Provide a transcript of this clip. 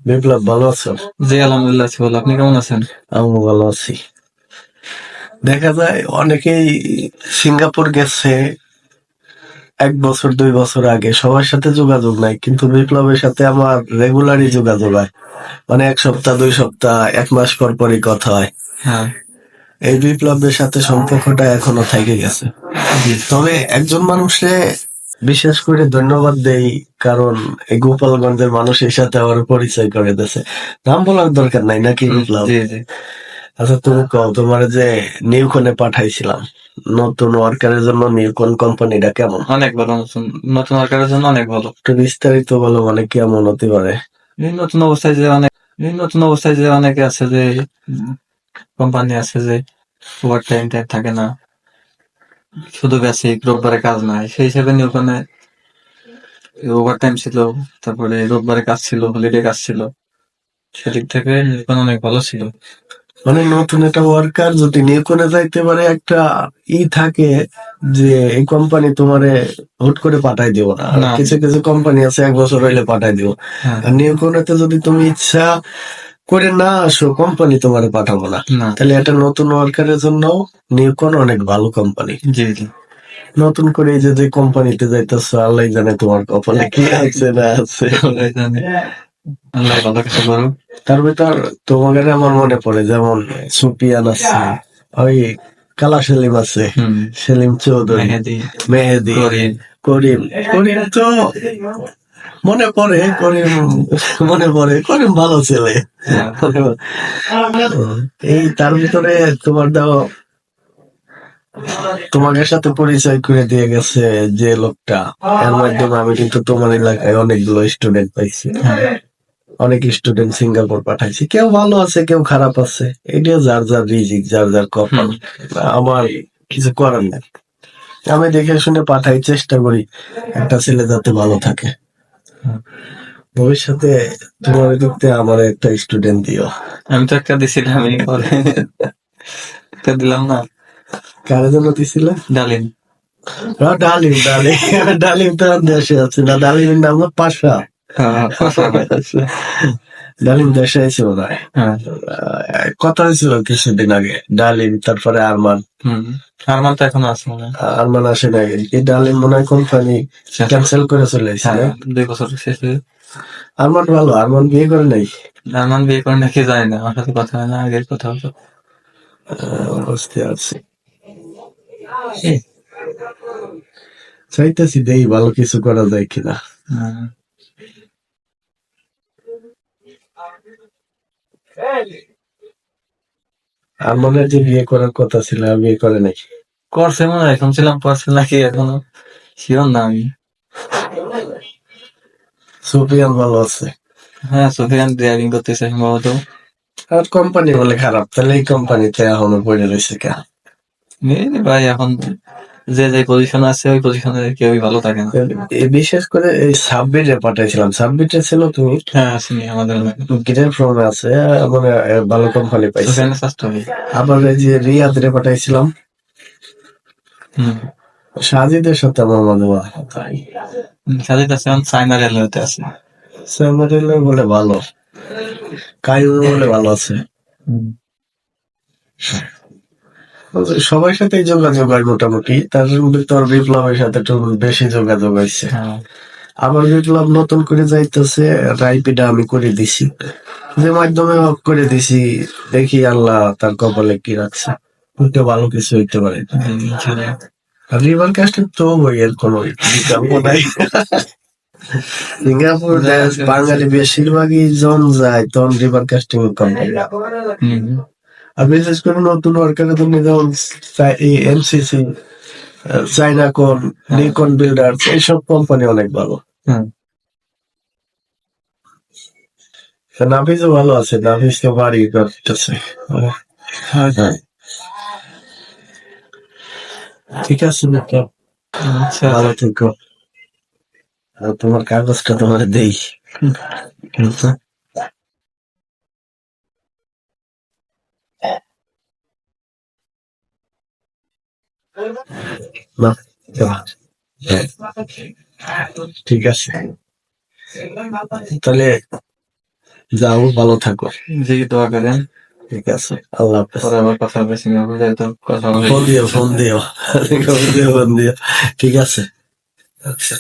বিপ্লব, ভালো আছো? জি আলহামদুলিল্লাহ আছি ভালো। আপনি কেমন আছেন? আমিও ভালো আছি। দেখা যায় অনেকেই সিঙ্গাপুর গেছে 1 বছর 2 বছর আগে, সবার সাথে যোগাযোগ নাই, কিন্তু বিপ্লবের সাথে আমার রেগুলারই যোগাযোগ হয়। মানে 1 সপ্তাহ 2 সপ্তাহ 1 মাস পর পরই কথা হয়। হ্যাঁ। এই বিপ্লবের সাথে সম্পর্কটা এখনো থেকে গেছে। জি। তবে একজন মানুষে বিশেষ করে ধন্যবাদ দেই, কারণ এই গোপালগঞ্জের মানুষের সাথে আমার পরিচয় করে দিয়েছে। নাম বলার দরকার নাই নাকি বিপ্লব? জি জি। আচ্ছা, তুমি কও, তোমার যে নিউকনে পাঠাইছিলাম নতুন ওয়ার্কারের জন্য, নিউকন কোম্পানিটা কেমন? অনেক ভালো। নতুন নতুন সরকারের জন্য অনেক ভালো। একটু বিস্তারিত বলো, মানে কেমন হতে পারে? এই নতুন অবস্থায় যে অনেক এই নতুন অবস্থায় যে অনেকে আছে যে কোম্পানি আছে যে ওভার টাইম টাইম থাকে না, শুধু বেসিক রোববারে কাজ নাই, সেই হিসেবে ওখানে ওভার টাইম ছিল, তারপরে রোববারে কাজ ছিল, হলিডে কাজ ছিল, সেদিক থেকে নিউকন অনেক ভালো ছিল। মানে নতুন একটা ওয়ার্কার যদি নিউকনে যাইতে পারে, একটা থাকে যে এই কোম্পানি তোমারে হুট করে পাঠাই দিব না। আর না। কিছু কিছু কোম্পানি আছে 1 বছর হইলে পাঠাই দিব। হ্যাঁ। আর নিউকনেতে যদি তুমি ইচ্ছা করে না আসো, কোম্পানি তোমারে পাঠাবো না। না। তাহলে একটা নতুন ওয়ার্কারের জন্য নিউকন অনেক ভালো কোম্পানি। জি জি। নতুন করে এই যে যে কোম্পানিতে যাইতেছো, আল্লাহ জানে তোমার কপালে কি আছে না আছে। আল্লাহ জানে। আল্লাহ ভালো কিছু করুক। তার ভিতর তোমাদের আমার মনে পড়ে, যেমন সুপিয়ান আছে, ওই কালা সেলিম আছে, হুম। সেলিম চৌধুরী, মেহেদি, মেহেদি, করিম। করিম। করিম তো মনে পড়ে, করিম মনে পড়ে, করিম ভালো ছেলে। হ্যাঁ। এই তার ভিতরে তোমার দাও, তোমাদের সাথে পরিচয় করে দিয়ে গেছে যে লোকটা, এর মাধ্যমে আমি কিন্তু তোমার এলাকায় অনেকগুলো স্টুডেন্ট পাইছি। হ্যাঁ। অনেক স্টুডেন্ট সিঙ্গাপুর পাঠাইছি, কেউ ভালো আছে কেউ খারাপ আছে, এটা যার যার রিজিক, যার যার কপাল। হুম। আমার কিছু করার নেই, আমি দেখে শুনে পাঠাই, চেষ্টা করি একটা ছেলে যাতে ভালো থাকে। হুম। ভবিষ্যতে তোমার দিকতে আমার একটা স্টুডেন্ট দিও। আমি তো একটা দিছিলাম, এই পরে একটা দিলাম না। কারে জন্য দিছিলে? ডালিম। ডালিম, ডালিম। ডালিম তো আর দেশে আছে না, ডালিমের নাম হলো পাশা। হ্যাঁ, ডালিম দেশে আছে মনে হয়। হ্যাঁ। কথা হয়েছিল কিছুদিন আগে, ডালিম, তারপরে আরমান। হুম। আরমান তো এখনো আছে মনে হয়। আরমান আসে না, এই ডালিম মনে হয় কোম্পানি শেষ। ক্যান্সেল করে চলে আসছে হ্যাঁ, না? 2 বছর শেষ হয়ে। আরমান ভালো, আরমান বিয়ে করে নাই। আরমান বিয়ে করে নাকি জানি না, আমার সাথে কথা হয় না, আগের কথা হতো। বুঝতে পারছি। চাইতেছি দেই ভালো কিছু করা যায় কিনা। হুম। আরমানের যে বিয়ে করার কথা ছিল, আর বিয়ে করে নাই। করছে মনে হয়, শুনছিলাম করছে নাকি, এখনো শিওর না আমি। সুফিয়ান ভালো আছে। হ্যাঁ, সুফিয়ান ড্রাইভিং করতেছে সম্ভবত। আর কোম্পানি বলে খারাপ, তাহলে এই কোম্পানিতে এখনো পড়ে রয়েছে কে? এই ভাই এখন যে যে পজিশনে আছে ওই পজিশনে কেউই ভালো থাকে না। বিশেষ করে এই সাব্বিরে পাঠাইছিলাম, সাব্বিরে ছিল তুমি? হ্যাঁ, আসেনি আমাদের এলাকায়। গ্রেড ফ্রমে আছে, মানে ভালো কোম্পানি পাইছে। সুফিয়ানের স্বাস্থ্য ভাই। আবার এই যে রিয়াদরে পাঠাইছিলাম, হুম। সাজিদের সাথে আমার মনে হয় কথা হয়। সাজিদ আছে, এখন চায়না রেলওয়েতে আছে। স্যামারিলে বলে ভালো, কায়ুর বলে ভালো আছে। হুম। সবার সাথেই যোগাযোগ হয় মোটামুটি, তার ভিতর বিপ্লবের সাথে একটু বেশি যোগাযোগ হয়েছে। হ্যাঁ। আবার বিপ্লব নতুন করে যাইতেছে, রাইপিডা আমি করে দিছি, যে মাধ্যমে হোক করে দিছি, দেখি আল্লাহ তার কপালে কি রাখছে, হয়তো ভালো কিছু হইতে পারে। জি, ইনশাল্লাহ। আর রিভার কাস্টিং তো বইয়ের কোনো বিকল্প নাই। সিঙ্গাপুর বাঙালি বেশিরভাগই জন যায়, তখন রিভার কাস্টিং কোম্পানি। হুম। আর বিশেষ করে নতুন ওয়ার্কারের জন্য যেমন এমসিসি, চাইনা কোন, নিকন বিল্ডার, এইসব কোম্পানি অনেক ভালো। হুম। নাফিসও ভালো আছে, নাফিসকে বাড়ি করতেছে। হ্যাঁ। হ্যাঁ, ঠিক আছে নাকি? আচ্ছা। ভালো থেকো। আর তোমার কাগজটা তোমার দেই। আচ্ছা। না, হ্যাঁ, ঠিক আছে, তাহলে যাও, ভালো থাকো। জি, দোয়া করেন। ঠিক আছে, আল্লাহ হাফেজ। পরে আবার কথা হবে, সিঙ্গাপুর যাই তো কথা হবে। ফোন দিও, ফোন দিও, ফোন দিও, ফোন দিও। ঠিক আছে, আচ্ছা।